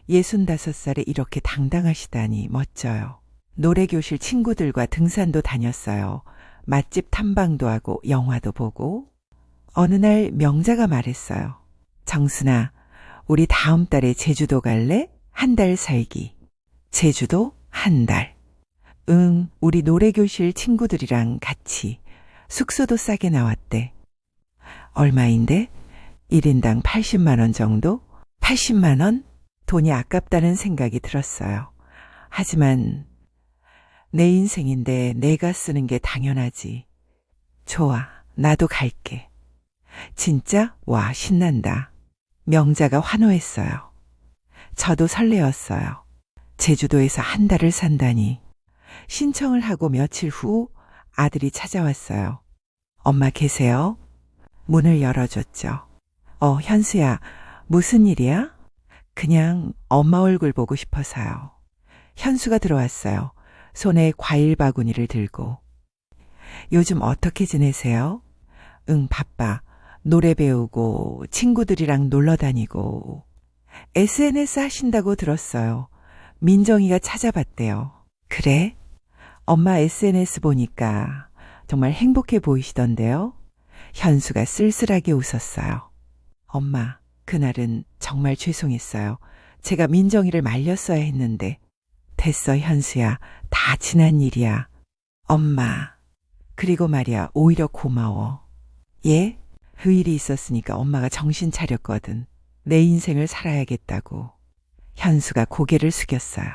65살에 이렇게 당당하시다니 멋져요. 노래교실 친구들과 등산도 다녔어요. 맛집 탐방도 하고 영화도 보고. 어느 날 명자가 말했어요. 정순아, 우리 다음 달에 제주도 갈래? 한 달 살기. 제주도 한 달. 응, 우리 노래교실 친구들이랑 같이. 숙소도 싸게 나왔대. 얼마인데? 1인당 80만 원 정도? 80만 원? 돈이 아깝다는 생각이 들었어요. 하지만 내 인생인데 내가 쓰는 게 당연하지. 좋아, 나도 갈게. 진짜? 와, 신난다. 명자가 환호했어요. 저도 설레었어요. 제주도에서 한 달을 산다니. 신청을 하고 며칠 후 아들이 찾아왔어요. 엄마 계세요? 문을 열어줬죠. 현수야, 무슨 일이야? 그냥 엄마 얼굴 보고 싶어서요. 현수가 들어왔어요. 손에 과일 바구니를 들고. 요즘 어떻게 지내세요? 응, 바빠. 노래 배우고 친구들이랑 놀러 다니고. SNS 하신다고 들었어요. 민정이가 찾아봤대요. 그래? 엄마 SNS 보니까 정말 행복해 보이시던데요. 현수가 쓸쓸하게 웃었어요. 엄마, 그날은 정말 죄송했어요. 제가 민정이를 말렸어야 했는데. 됐어, 현수야. 다 지난 일이야. 엄마. 그리고 말이야, 오히려 고마워. 예? 그 일이 있었으니까 엄마가 정신 차렸거든. 내 인생을 살아야겠다고. 현수가 고개를 숙였어요.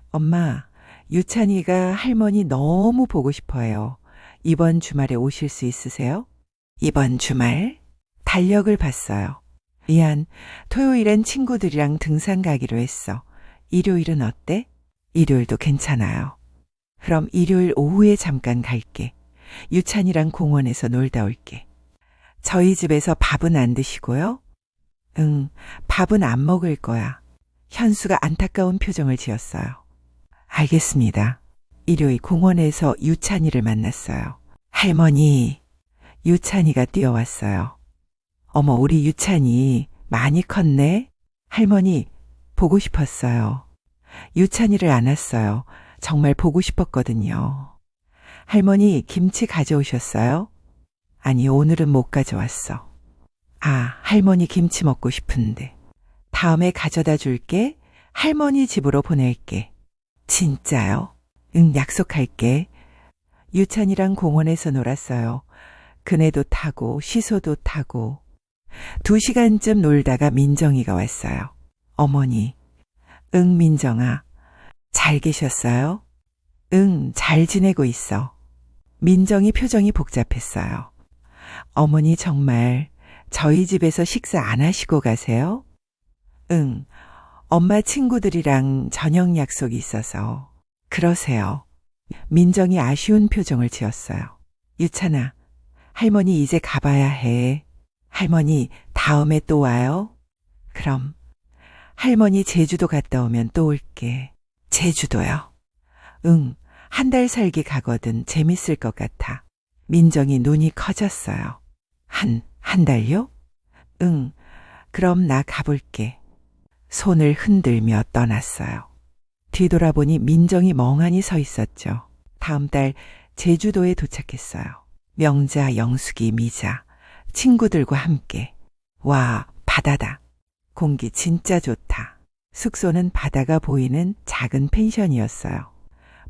엄마, 유찬이가 할머니 너무 보고 싶어요. 이번 주말에 오실 수 있으세요? 이번 주말? 달력을 봤어요. 미안, 토요일엔 친구들이랑 등산 가기로 했어. 일요일은 어때? 일요일도 괜찮아요. 그럼 일요일 오후에 잠깐 갈게. 유찬이랑 공원에서 놀다 올게. 저희 집에서 밥은 안 드시고요? 응, 밥은 안 먹을 거야. 현수가 안타까운 표정을 지었어요. 알겠습니다. 일요일 공원에서 유찬이를 만났어요. 할머니, 유찬이가 뛰어왔어요. 어머, 우리 유찬이 많이 컸네? 할머니, 보고 싶었어요. 유찬이를 안았어요. 정말 보고 싶었거든요. 할머니, 김치 가져오셨어요? 아니, 오늘은 못 가져왔어. 아, 할머니 김치 먹고 싶은데. 다음에 가져다 줄게. 할머니 집으로 보낼게. 진짜요? 응, 약속할게. 유찬이랑 공원에서 놀았어요. 그네도 타고 시소도 타고. 2시간쯤 놀다가 민정이가 왔어요. 어머니. 응, 민정아. 잘 계셨어요? 응, 잘 지내고 있어. 민정이 표정이 복잡했어요. 어머니 정말 저희 집에서 식사 안 하시고 가세요? 응, 엄마 친구들이랑 저녁 약속이 있어서. 그러세요. 민정이 아쉬운 표정을 지었어요. 유찬아, 할머니 이제 가봐야 해. 할머니 다음에 또 와요? 그럼 할머니 제주도 갔다 오면 또 올게. 제주도요? 응, 한 달 살기 가거든. 재밌을 것 같아. 민정이 눈이 커졌어요. 한 달요? 응, 그럼 나 가볼게. 손을 흔들며 떠났어요. 뒤돌아보니 민정이 멍하니 서 있었죠. 다음 달 제주도에 도착했어요. 명자, 영숙이, 미자, 친구들과 함께. 와, 바다다. 공기 진짜 좋다. 숙소는 바다가 보이는 작은 펜션이었어요.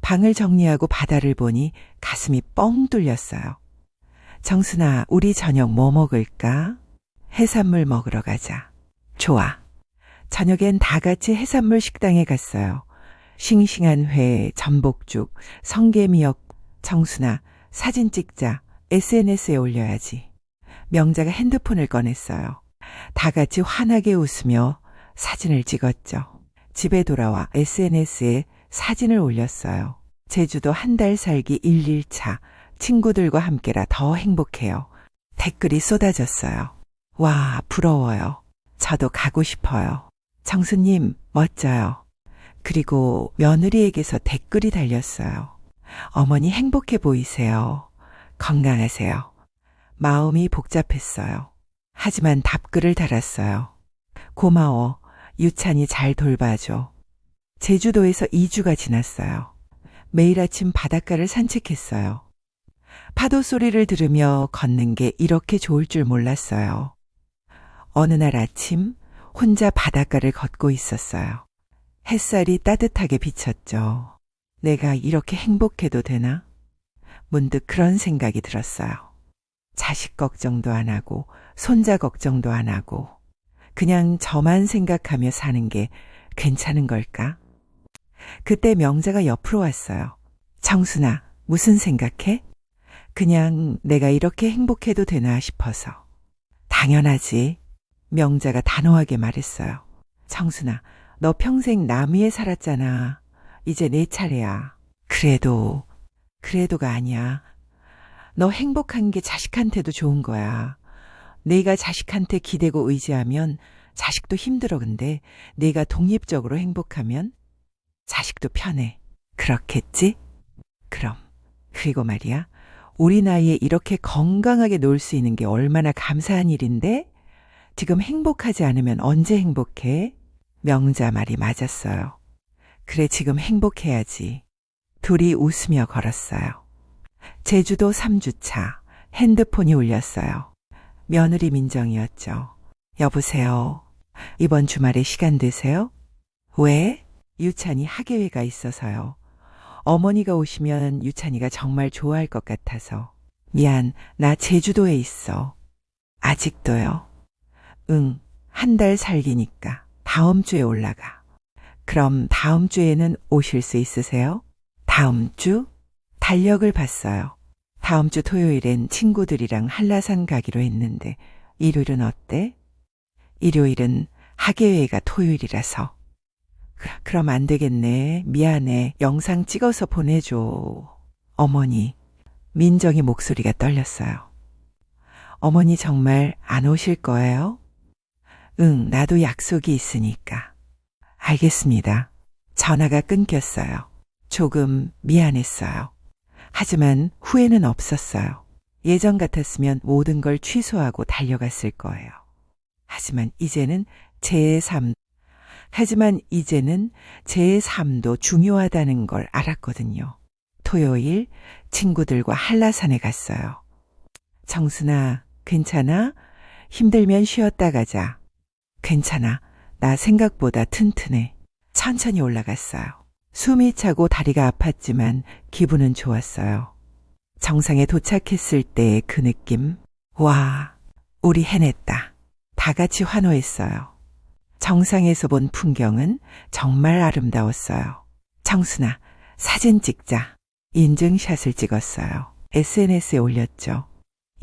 방을 정리하고 바다를 보니 가슴이 뻥 뚫렸어요. 정순아, 우리 저녁 뭐 먹을까? 해산물 먹으러 가자. 좋아. 저녁엔 다 같이 해산물 식당에 갔어요. 싱싱한 회, 전복죽, 성게미역. 정순아, 사진 찍자. SNS에 올려야지. 명자가 핸드폰을 꺼냈어요. 다 같이 환하게 웃으며 사진을 찍었죠. 집에 돌아와 SNS에 사진을 올렸어요. 제주도 한 달 살기 1일차. 친구들과 함께라 더 행복해요. 댓글이 쏟아졌어요. 와, 부러워요. 저도 가고 싶어요. 정수님, 멋져요. 그리고 며느리에게서 댓글이 달렸어요. 어머니 행복해 보이세요. 건강하세요. 마음이 복잡했어요. 하지만 답글을 달았어요. 고마워. 유찬이 잘 돌봐줘. 제주도에서 2주가 지났어요. 매일 아침 바닷가를 산책했어요. 파도 소리를 들으며 걷는 게 이렇게 좋을 줄 몰랐어요. 어느 날 아침 혼자 바닷가를 걷고 있었어요. 햇살이 따뜻하게 비쳤죠. 내가 이렇게 행복해도 되나? 문득 그런 생각이 들었어요. 자식 걱정도 안 하고 손자 걱정도 안 하고 그냥 저만 생각하며 사는 게 괜찮은 걸까? 그때 명자가 옆으로 왔어요. 정순아, 무슨 생각해? 그냥 내가 이렇게 행복해도 되나 싶어서. 당연하지. 명자가 단호하게 말했어요. 정순아, 너 평생 남 위에 살았잖아. 이제 내 차례야. 그래도가 아니야. 너 행복한 게 자식한테도 좋은 거야. 내가 자식한테 기대고 의지하면 자식도 힘들어. 근데 내가 독립적으로 행복하면 자식도 편해. 그렇겠지? 그럼. 그리고 말이야. 우리 나이에 이렇게 건강하게 놀 수 있는 게 얼마나 감사한 일인데? 지금 행복하지 않으면 언제 행복해? 명자 말이 맞았어요. 그래, 지금 행복해야지. 둘이 웃으며 걸었어요. 제주도 3주차. 핸드폰이 울렸어요. 며느리 민정이었죠. 여보세요. 이번 주말에 시간 되세요? 왜? 유찬이 학예회가 있어서요. 어머니가 오시면 유찬이가 정말 좋아할 것 같아서. 미안, 나 제주도에 있어. 아직도요? 응, 한 달 살기니까 다음 주에 올라가. 그럼 다음 주에는 오실 수 있으세요? 다음 주? 달력을 봤어요. 다음 주 토요일엔 친구들이랑 한라산 가기로 했는데 일요일은 어때? 일요일은 학예회가 토요일이라서. 그럼 안 되겠네. 미안해. 영상 찍어서 보내줘. 어머니. 민정이 목소리가 떨렸어요. 어머니 정말 안 오실 거예요? 응, 나도 약속이 있으니까. 알겠습니다. 전화가 끊겼어요. 조금 미안했어요. 하지만 후회는 없었어요. 예전 같았으면 모든 걸 취소하고 달려갔을 거예요. 하지만 이제는 제 삶도 중요하다는 걸 알았거든요. 토요일 친구들과 한라산에 갔어요. 정순아, 괜찮아? 힘들면 쉬었다 가자. 괜찮아. 나 생각보다 튼튼해. 천천히 올라갔어요. 숨이 차고 다리가 아팠지만 기분은 좋았어요. 정상에 도착했을 때의 그 느낌. 와, 우리 해냈다. 다 같이 환호했어요. 정상에서 본 풍경은 정말 아름다웠어요. 정순아, 사진 찍자. 인증샷을 찍었어요. SNS에 올렸죠.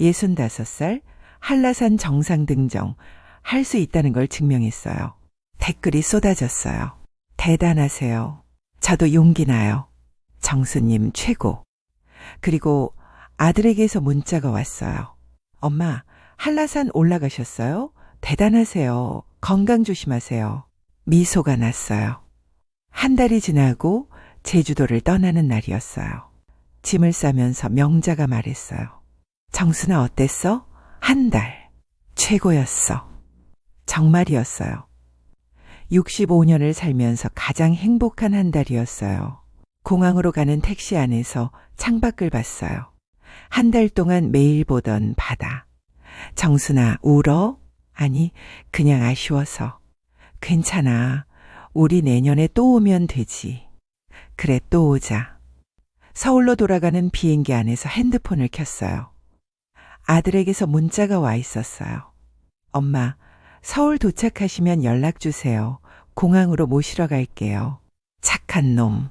65살 한라산 정상 등정 할 수 있다는 걸 증명했어요. 댓글이 쏟아졌어요. 대단하세요. 저도 용기 나요. 정수님 최고. 그리고 아들에게서 문자가 왔어요. 엄마, 한라산 올라가셨어요? 대단하세요. 건강 조심하세요. 미소가 났어요. 한 달이 지나고 제주도를 떠나는 날이었어요. 짐을 싸면서 명자가 말했어요. 정순아 어땠어? 한 달. 최고였어. 정말이었어요. 65년을 살면서 가장 행복한 한 달이었어요. 공항으로 가는 택시 안에서 창밖을 봤어요. 한 달 동안 매일 보던 바다. 정순아, 울어? 아니, 그냥 아쉬워서. 괜찮아. 우리 내년에 또 오면 되지. 그래, 또 오자. 서울로 돌아가는 비행기 안에서 핸드폰을 켰어요. 아들에게서 문자가 와 있었어요. 엄마, 서울 도착하시면 연락 주세요. 공항으로 모시러 갈게요. 착한 놈.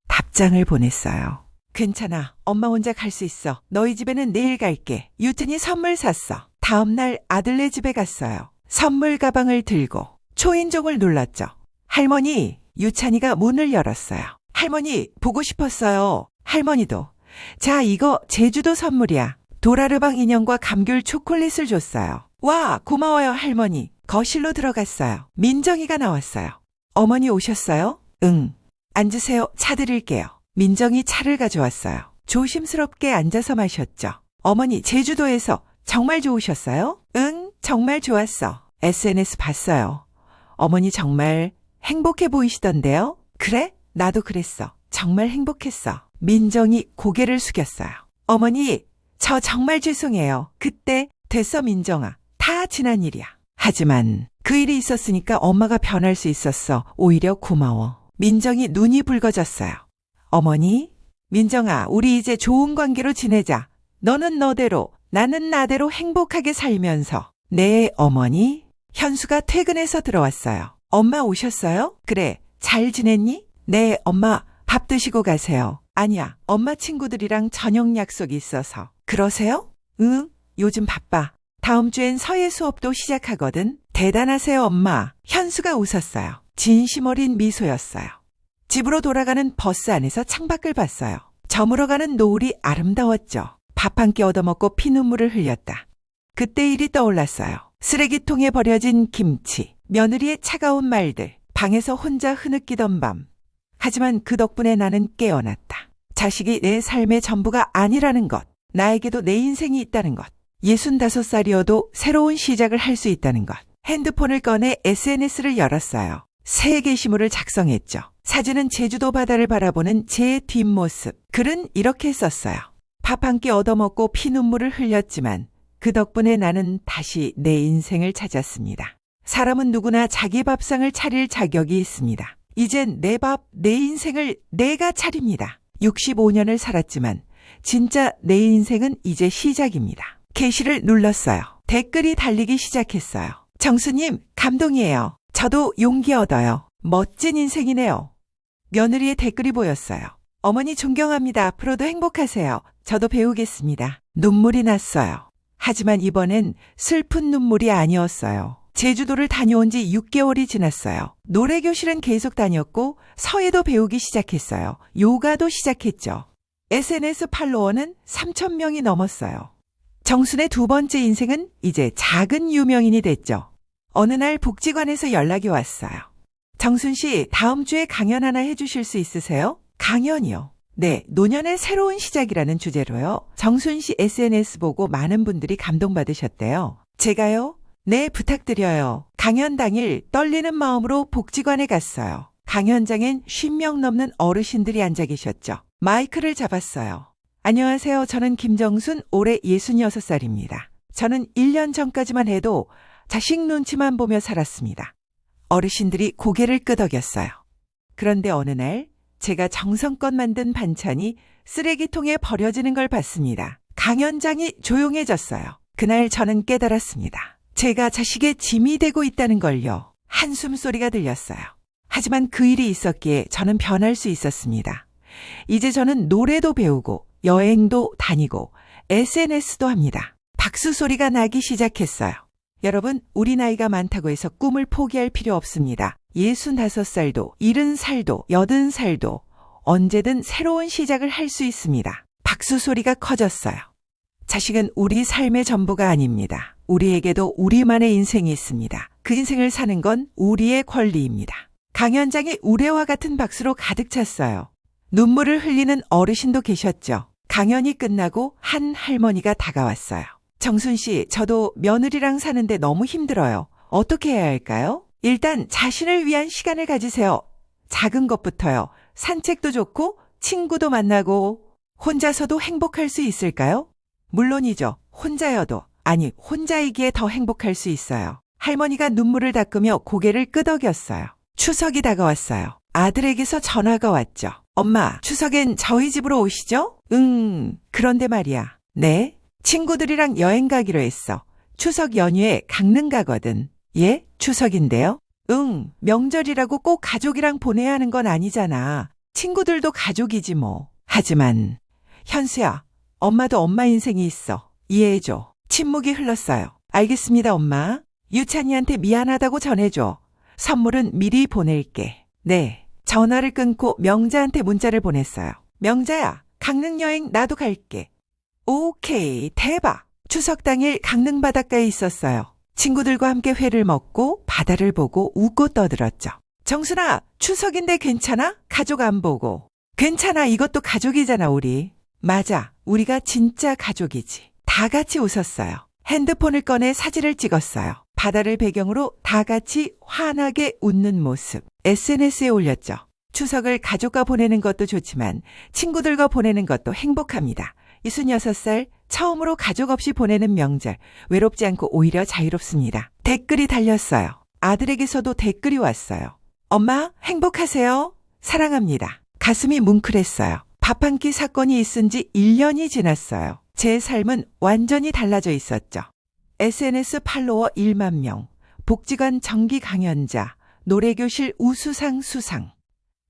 답장을 보냈어요. 괜찮아. 엄마 혼자 갈 수 있어. 너희 집에는 내일 갈게. 유튼이 선물 샀어. 다음 날 아들네 집에 갔어요. 선물 가방을 들고 초인종을 눌렀죠. 할머니, 유찬이가 문을 열었어요. 할머니, 보고 싶었어요. 할머니도. 자, 이거 제주도 선물이야. 도라르방 인형과 감귤 초콜릿을 줬어요. 와, 고마워요, 할머니. 거실로 들어갔어요. 민정이가 나왔어요. 어머니 오셨어요? 응. 앉으세요. 차 드릴게요. 민정이 차를 가져왔어요. 조심스럽게 앉아서 마셨죠. 어머니, 제주도에서 정말 좋으셨어요? 응, 정말 좋았어. SNS 봤어요. 어머니 정말 행복해 보이시던데요? 그래? 나도 그랬어. 정말 행복했어. 민정이 고개를 숙였어요. 어머니, 저 정말 죄송해요. 그때 됐어, 민정아. 다 지난 일이야. 하지만 그 일이 있었으니까 엄마가 변할 수 있었어. 오히려 고마워. 민정이 눈이 붉어졌어요. 어머니, 민정아, 우리 이제 좋은 관계로 지내자. 너는 너대로, 나는 나대로 행복하게 살면서. 네, 어머니. 현수가 퇴근해서 들어왔어요. 엄마 오셨어요? 그래, 잘 지냈니? 네, 엄마, 밥 드시고 가세요. 아니야, 엄마 친구들이랑 저녁 약속이 있어서. 그러세요? 응, 요즘 바빠. 다음 주엔 서예 수업도 시작하거든. 대단하세요, 엄마. 현수가 웃었어요. 진심 어린 미소였어요. 집으로 돌아가는 버스 안에서 창밖을 봤어요. 저물어가는 노을이 아름다웠죠. 밥 한 끼 얻어먹고 피눈물을 흘렸다. 그때 일이 떠올랐어요. 쓰레기통에 버려진 김치, 며느리의 차가운 말들, 방에서 혼자 흐느끼던 밤. 하지만 그 덕분에 나는 깨어났다. 자식이 내 삶의 전부가 아니라는 것. 나에게도 내 인생이 있다는 것. 65살이어도 새로운 시작을 할 수 있다는 것. 핸드폰을 꺼내 SNS를 열었어요. 새 게시물을 작성했죠. 사진은 제주도 바다를 바라보는 제 뒷모습. 글은 이렇게 썼어요. 밥 한 끼 얻어먹고 피눈물을 흘렸지만 그 덕분에 나는 다시 내 인생을 찾았습니다. 사람은 누구나 자기 밥상을 차릴 자격이 있습니다. 이젠 내 밥, 내 인생을 내가 차립니다. 65년을 살았지만 진짜 내 인생은 이제 시작입니다. 게시를 눌렀어요. 댓글이 달리기 시작했어요. 정수님, 감동이에요. 저도 용기 얻어요. 멋진 인생이네요. 며느리의 댓글이 보였어요. 어머니 존경합니다. 앞으로도 행복하세요. 저도 배우겠습니다. 눈물이 났어요. 하지만 이번엔 슬픈 눈물이 아니었어요. 제주도를 다녀온 지 6개월이 지났어요. 노래교실은 계속 다녔고 서예도 배우기 시작했어요. 요가도 시작했죠. SNS 팔로워는 3,000명이 넘었어요. 정순의 두 번째 인생은 이제 작은 유명인이 됐죠. 어느 날 복지관에서 연락이 왔어요. 정순 씨, 다음 주에 강연 하나 해주실 수 있으세요? 강연이요. 네, 노년의 새로운 시작이라는 주제로요. 정순 씨 SNS 보고 많은 분들이 감동받으셨대요. 제가요? 네, 부탁드려요. 강연 당일 떨리는 마음으로 복지관에 갔어요. 강연장엔 50명 넘는 어르신들이 앉아 계셨죠. 마이크를 잡았어요. 안녕하세요. 저는 김정순, 올해 66살입니다. 저는 1년 전까지만 해도 자식 눈치만 보며 살았습니다. 어르신들이 고개를 끄덕였어요. 그런데 어느 날 제가 정성껏 만든 반찬이 쓰레기통에 버려지는 걸 봤습니다. 강연장이 조용해졌어요. 그날 저는 깨달았습니다. 제가 자식의 짐이 되고 있다는 걸요. 한숨 소리가 들렸어요. 하지만 그 일이 있었기에 저는 변할 수 있었습니다. 이제 저는 노래도 배우고 여행도 다니고 SNS도 합니다. 박수 소리가 나기 시작했어요. 여러분, 우리 나이가 많다고 해서 꿈을 포기할 필요 없습니다. 65살도 70살도 80살도 언제든 새로운 시작을 할 수 있습니다. 박수 소리가 커졌어요. 자식은 우리 삶의 전부가 아닙니다. 우리에게도 우리만의 인생이 있습니다. 그 인생을 사는 건 우리의 권리입니다. 강연장이 우레와 같은 박수로 가득 찼어요. 눈물을 흘리는 어르신도 계셨죠. 강연이 끝나고 한 할머니가 다가왔어요. 정순 씨, 저도 며느리랑 사는데 너무 힘들어요. 어떻게 해야 할까요? 일단 자신을 위한 시간을 가지세요. 작은 것부터요. 산책도 좋고 친구도 만나고 혼자서도 행복할 수 있을까요? 물론이죠. 혼자여도, 아니 혼자이기에 더 행복할 수 있어요. 할머니가 눈물을 닦으며 고개를 끄덕였어요. 추석이 다가왔어요. 아들에게서 전화가 왔죠. 엄마, 추석엔 저희 집으로 오시죠? 그런데 말이야. 네? 친구들이랑 여행 가기로 했어. 추석 연휴에 강릉 가거든. 예? 추석인데요? 명절이라고 꼭 가족이랑 보내야 하는 건 아니잖아. 친구들도 가족이지 뭐. 하지만 현수야, 엄마도 엄마 인생이 있어. 이해해줘. 침묵이 흘렀어요. 알겠습니다, 엄마. 유찬이한테 미안하다고 전해줘. 선물은 미리 보낼게. 네. 전화를 끊고 명자한테 문자를 보냈어요. 명자야, 강릉 여행 나도 갈게. 오케이, 대박. 추석 당일 강릉 바닷가에 있었어요. 친구들과 함께 회를 먹고 바다를 보고 웃고 떠들었죠. 정순아, 추석인데 괜찮아? 가족 안 보고. 괜찮아, 이것도 가족이잖아, 우리. 맞아, 우리가 진짜 가족이지. 다 같이 웃었어요. 핸드폰을 꺼내 사진을 찍었어요. 바다를 배경으로 다 같이 환하게 웃는 모습. SNS에 올렸죠. 추석을 가족과 보내는 것도 좋지만 친구들과 보내는 것도 행복합니다. 66살 처음으로 가족 없이 보내는 명절, 외롭지 않고 오히려 자유롭습니다. 댓글이 달렸어요. 아들에게서도 댓글이 왔어요. 엄마, 행복하세요? 사랑합니다. 가슴이 뭉클했어요. 밥 한 끼 사건이 있은 지 1년이 지났어요. 제 삶은 완전히 달라져 있었죠. SNS 팔로워 1만 명, 복지관 정기 강연자, 노래교실 우수상 수상.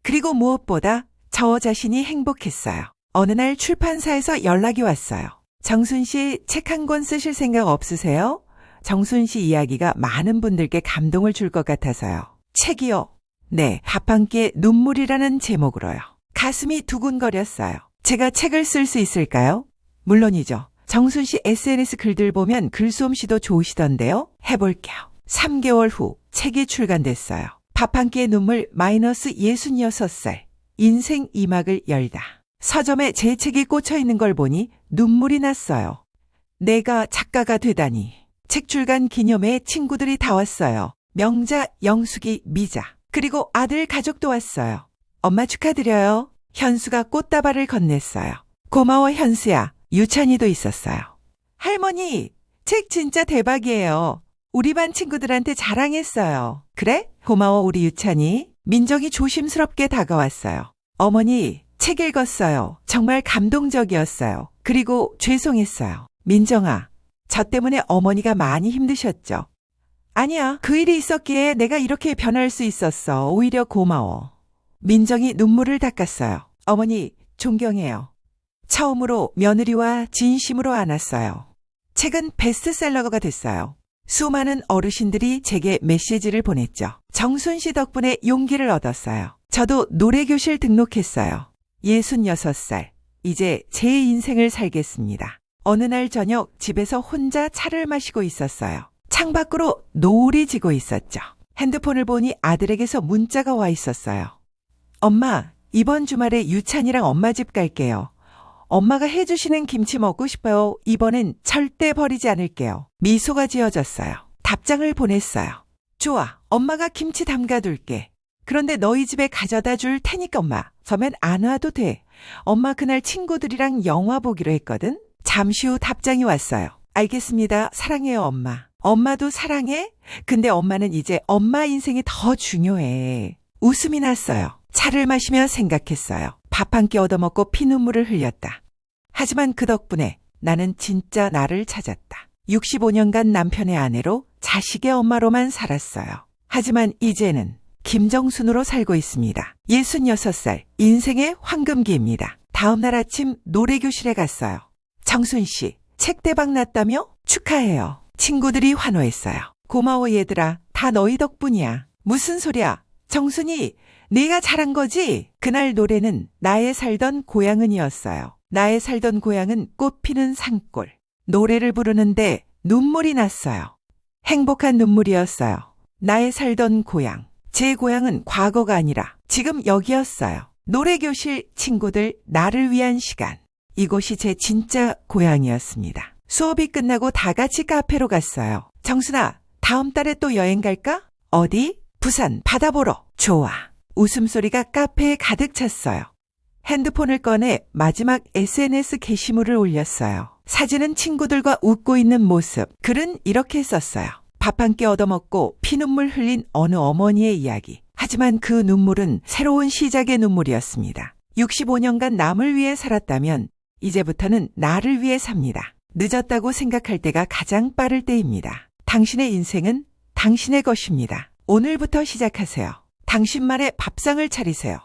그리고 무엇보다 저 자신이 행복했어요. 어느 날 출판사에서 연락이 왔어요. 정순 씨, 책 한 권 쓰실 생각 없으세요? 정순 씨 이야기가 많은 분들께 감동을 줄 것 같아서요. 책이요? 네, 밥 한 끼에 눈물이라는 제목으로요. 가슴이 두근거렸어요. 제가 책을 쓸 수 있을까요? 물론이죠. 정순 씨 SNS 글들 보면 글솜씨도 좋으시던데요. 해볼게요. 3개월 후 책이 출간됐어요. 밥 한 끼의 눈물 마이너스 66살. 인생 2막을 열다. 서점에 제 책이 꽂혀 있는 걸 보니 눈물이 났어요. 내가 작가가 되다니. 책 출간 기념회에 친구들이 다 왔어요. 명자, 영숙이, 미자. 그리고 아들 가족도 왔어요. 엄마 축하드려요. 현수가 꽃다발을 건넸어요. 고마워 현수야. 유찬이도 있었어요. 할머니, 책 진짜 대박이에요. 우리 반 친구들한테 자랑했어요. 그래? 고마워 우리 유찬이. 민정이 조심스럽게 다가왔어요. 어머니, 책 읽었어요. 정말 감동적이었어요. 그리고 죄송했어요. 민정아, 저 때문에 어머니가 많이 힘드셨죠? 아니야, 그 일이 있었기에 내가 이렇게 변할 수 있었어. 오히려 고마워. 민정이 눈물을 닦았어요. 어머니, 존경해요. 처음으로 며느리와 진심으로 안았어요. 책은 베스트셀러가 됐어요. 수많은 어르신들이 제게 메시지를 보냈죠. 정순 씨 덕분에 용기를 얻었어요. 저도 노래교실 등록했어요. 66살. 이제 제 인생을 살겠습니다. 어느 날 저녁 집에서 혼자 차를 마시고 있었어요. 창밖으로 노을이 지고 있었죠. 핸드폰을 보니 아들에게서 문자가 와 있었어요. 엄마, 이번 주말에 유찬이랑 엄마 집 갈게요. 엄마가 해주시는 김치 먹고 싶어요. 이번엔 절대 버리지 않을게요. 미소가 지어졌어요. 답장을 보냈어요. 좋아, 엄마가 김치 담가둘게. 그런데 너희 집에 가져다 줄 테니까 엄마. 저면 안 와도 돼. 엄마 그날 친구들이랑 영화 보기로 했거든. 잠시 후 답장이 왔어요. 알겠습니다. 사랑해요, 엄마. 엄마도 사랑해? 근데 엄마는 이제 엄마 인생이 더 중요해. 웃음이 났어요. 차를 마시며 생각했어요. 밥 한 끼 얻어먹고 피눈물을 흘렸다. 하지만 그 덕분에 나는 진짜 나를 찾았다. 65년간 남편의 아내로 자식의 엄마로만 살았어요. 하지만 이제는 김정순으로 살고 있습니다. 66살, 인생의 황금기입니다. 다음날 아침 노래교실에 갔어요. 정순 씨, 책 대박 났다며? 축하해요. 친구들이 환호했어요. 고마워 얘들아. 다 너희 덕분이야. 무슨 소리야? 정순이, 네가 잘한 거지? 그날 노래는 나의 살던 고향은이었어요. 나의 살던 고향은 꽃피는 산골. 노래를 부르는데 눈물이 났어요. 행복한 눈물이었어요. 나의 살던 고향. 제 고향은 과거가 아니라 지금 여기였어요. 노래교실 친구들 나를 위한 시간. 이곳이 제 진짜 고향이었습니다. 수업이 끝나고 다 같이 카페로 갔어요. 정순아, 다음 달에 또 여행 갈까? 어디? 부산 바다 보러. 좋아. 웃음소리가 카페에 가득 찼어요. 핸드폰을 꺼내 마지막 SNS 게시물을 올렸어요. 사진은 친구들과 웃고 있는 모습. 글은 이렇게 썼어요. 밥 한 끼 얻어먹고 피눈물 흘린 어느 어머니의 이야기. 하지만 그 눈물은 새로운 시작의 눈물이었습니다. 65년간 남을 위해 살았다면 이제부터는 나를 위해 삽니다. 늦었다고 생각할 때가 가장 빠를 때입니다. 당신의 인생은 당신의 것입니다. 오늘부터 시작하세요. 당신만의 밥상을 차리세요.